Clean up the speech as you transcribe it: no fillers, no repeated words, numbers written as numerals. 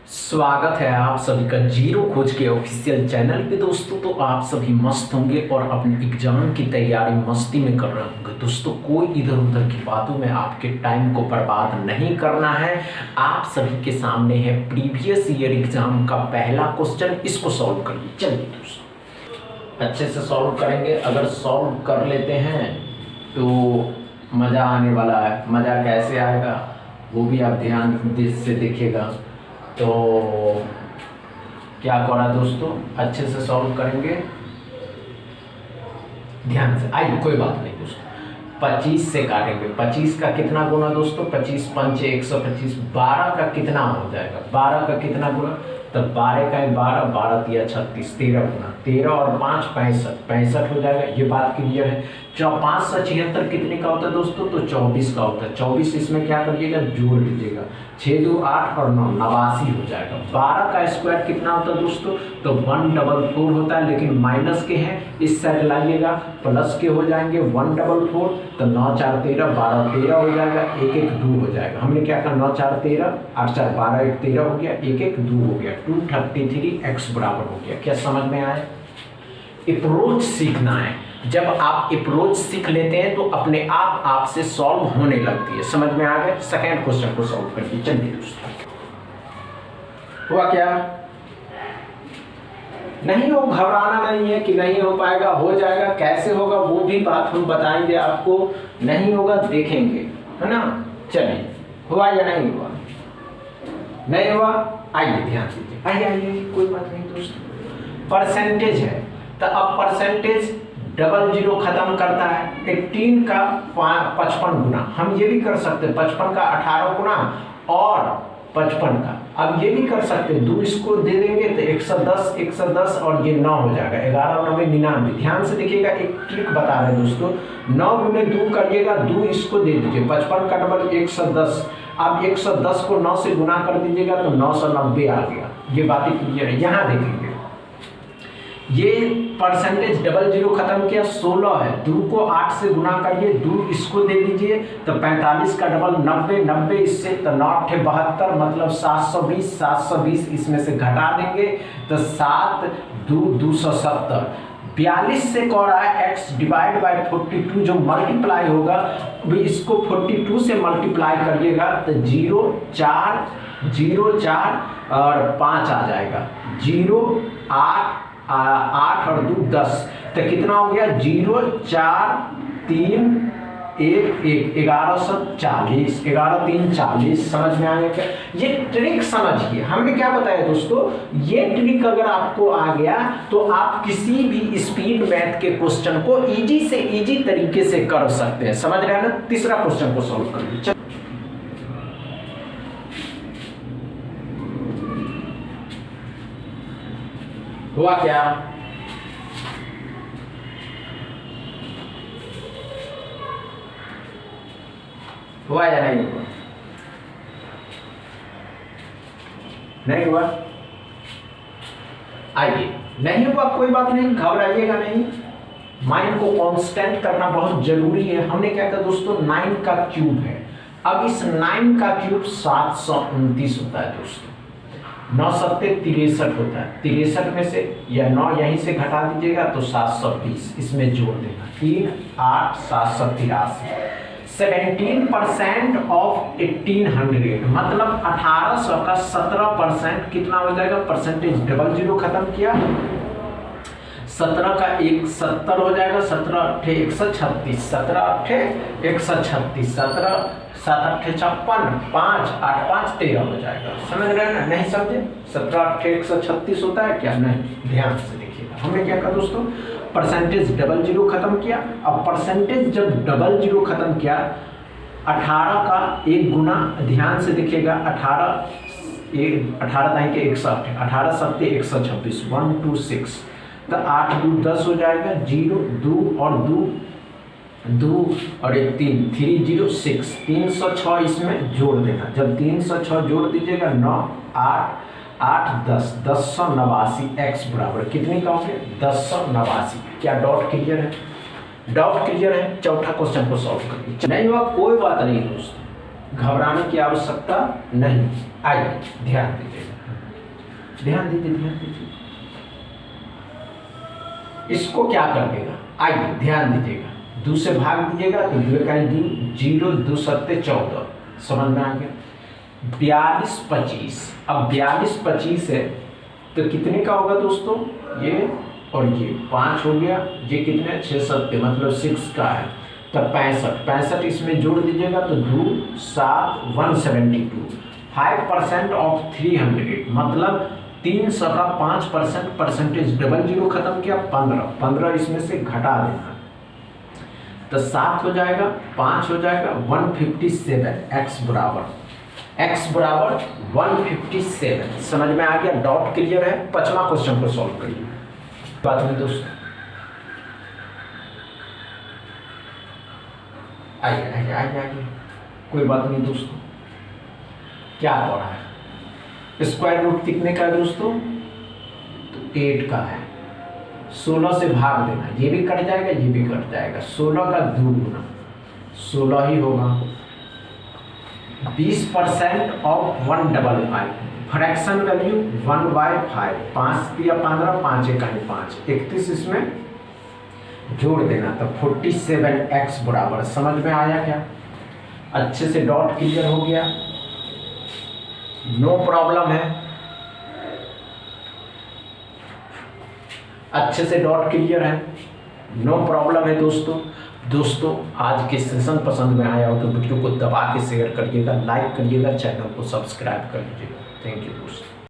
स्वागत है आप सभी का जीरो खोज के ऑफिशियल चैनल पे। दोस्तों तो आप सभी मस्त होंगे और अपने एग्जाम की तैयारी मस्ती में कर रहे होंगे। दोस्तों कोई इधर उधर की बातों में आपके टाइम को बर्बाद नहीं करना है। आप सभी के सामने है प्रीवियस ईयर एग्जाम का पहला क्वेश्चन, इसको सॉल्व करिए। चलिए दोस्तों अच्छे से सॉल्व करेंगे। अगर सॉल्व कर लेते हैं तो मज़ा आने वाला है। मज़ा कैसे आएगा वो भी आप ध्यान से देखिएगा। तो क्या करा दोस्तों, अच्छे से सॉल्व करेंगे ध्यान से। आइए कोई बात नहीं दोस्तों, 25 से काटेंगे। 25 का कितना गुना दोस्तों, 25 पंचे 125। 12 का कितना हो जाएगा, 12 का कितना गुना, तो 12 का 12, 12 तिया 36, 13 गुना। 13 और 5 65, 65 हो जाएगा। ये बात क्लियर है। 576 कितने का होता है दोस्तों, तो 24 का होता है। 24 इसमें क्या करिएगा, जोड़ लीजिएगा। 6 2 8 और 9 89 हो जाएगा। 12 का स्क्वायर कितना होता है दोस्तों, तो 144 होता है, लेकिन माइनस के हैं, इस साइड लाइएगा, प्लस के हो जाएंगे 144। तो 9 4 13, 12 13 हो जाएगा। 1 1 2 हो जाएगा। हमने क्या कहा, 9 4 13, 8 4 12, 1 13 हो गया, 1 1 2 हो गया। 233 x बराबर हो गया। क्या समझ में आया? अप्रोच सीखना है। जब आप अप्रोच सीख लेते हैं तो अपने आप आपसे सॉल्व होने लगती है। समझ में आ गया? सेकेंड क्वेश्चन को सॉल्व करिए। चलिए दोस्तों, हुआ क्या? नहीं हो, घबराना नहीं है कि नहीं हो पाएगा, हो जाएगा। कैसे होगा वो भी बात हम बताएंगे आपको। नहीं होगा देखेंगे, है ना। चलिए, हुआ या नहीं हुआ? नहीं हुआ, आइए ध्यान दीजिए। आइए आइए, कोई बात नहीं दोस्तों। परसेंटेज है तो अब परसेंटेज डबल जीरो खत्म करता है। 18 का 55 गुना, हम ये भी कर सकते हैं। 55 का 18 गुना और 55 का, अब ये भी कर सकते हैं। 2 इसको दे देंगे तो 110, 110 और ये 9 हो जाएगा। 11 9 99। ध्यान से देखिएगा, एक ट्रिक बता रहे हैं दोस्तों। 9 गुने 2 करिएगा, 2 इसको दे दीजिए। 55 का डबल 110। आप 110 को 9 से गुना कर दीजिएगा तो 990 आ गया। ये बातें क्लियर है। यहाँ देखेंगे, ये परसेंटेज डबल जीरो खत्म किया, 16 है। 2 को 8 से गुना करिए, 2 इसको दे दीजिए तो 45 का डबल 90, 90 इससे तो 9 8 72, मतलब 720, 720 इसमें से घटा देंगे तो 7 2 270। 42 से कह रहा है x डिवाइड बाय 42, जो मल्टीप्लाई होगा भी इसको 42 से मल्टीप्लाई करिएगा तो 0 4 0 4 और 5 आ जाएगा। 0 8 8 और 2 10, तो कितना हो गया, 0 4 3 1 1, 1140, 11 3 40। समझ में आया क्या? ये ट्रिक समझिए। हमने क्या बताया दोस्तों, ये ट्रिक अगर आपको आ गया तो आप किसी भी स्पीड मैथ के क्वेश्चन को इजी से इजी तरीके से कर सकते हैं। समझ रहे हैं ना। तीसरा क्वेश्चन को सॉल्व करिए। हुआ क्या? हुआ या नहीं हुआ? नहीं हुआ, आइए। नहीं हुआ कोई बात नहीं, घबराइएगा नहीं। माइंड को कांस्टेंट करना बहुत जरूरी है। हमने क्या कहा दोस्तों, 9 का क्यूब है। अब इस 9 का क्यूब 729 होता है दोस्तों। 9 सत्ते 63 होता है। 63 में से या 9 यहीं से घटा दीजिएगा तो 720 इसमें जोड़ देना। 3 8 783। 17% ऑफ 1800, मतलब 1800 का 17% कितना हो जाएगा, परसेंटेज डबल जीरो खत्म किया। 17 का 170 हो जाएगा। 17 8 136, 17 8 136, 17 7 8 56, 5 8 5 13 हो जाएगा। समझ रहे हैं ना? नहीं समझे? 17 8 136 होता है क्या? नहीं, ध्यान से देखिएगा। हमने क्या कहा दोस्तों, परसेंटेज डबल जीरो खत्म किया। अब परसेंटेज जब डबल जीरो खत्म किया, 18 का 1 गुना, ध्यान से देखिएगा। 18 ताई के 160, 18 7 126, 126, तो 8 2 10 हो जाएगा। 0 2 और 2 और 1 3, 306, 306 इसमें जोड़ देना। जब 306 जोड़ दीजिएगा, 9 8 8 10, 1089 x बराबर कितने का हो गया, 1089। क्या डॉट क्लियर है? डाउट क्लियर है? चौथा क्वेश्चन को सॉल्व करिए। नहीं हुआ कोई बात नहीं दोस्तों, घबराने की आवश्यकता नहीं। आइए ध्यान दीजिएगा। ध्यान दीजिए, ध्यान दीजिए। इसको क्या कर देगा, आइए ध्यान दीजिएगा, 2 से भाग दीजिएगा तो 2 का 2, 0 2 7 14, समझ में आ गया। 42 25, अब 42 25 है तो कितने का होगा दोस्तों, ये और ये 5 हो गया, ये कितने 6 7 मतलब 6 का है, तब 65 इसमें जोड़ दीजिएगा तो 2 7 172, 5% ऑफ 300 मतलब 300 का 5% परसेंटेज, डबल जीरो खत्म किया, 15 इसमें से घटा देना तो 7 हो जाएगा, 5 हो जाएगा 157, x बराबर 157। समझ में आ गया, डॉट क्लियर है। 5वां क्वेश्चन को सॉल्व करिए। बात में दोस्तों आइए आइए आइए आइए, कोई बात नहीं दोस्तों, क्या पढ़ा है, स्क्वायर रूट कितने का है दोस्तों, तो 8 का है, 16 से भाग देना, ये भी कट जाएगा ये भी कट जाएगा, 16 का 2 गुना 16 ही होगा। 20% ऑफ 155, फ्रैक्शन वैल्यू 1/5, 5 दिया 15, 5 1 5, 31 इसमें जोड़ देना तो 47x बराबर, समझ में आया क्या, अच्छे से डॉट क्लियर हो गया, नो प्रॉब्लम है, अच्छे से डॉट क्लियर है, नो प्रॉब्लम है दोस्तों आज के सेशन पसंद में आया हो तो वीडियो को दबा के शेयर करिएगा, लाइक करिएगा, चैनल को सब्सक्राइब कर लीजिएगा। थैंक यू दोस्तों।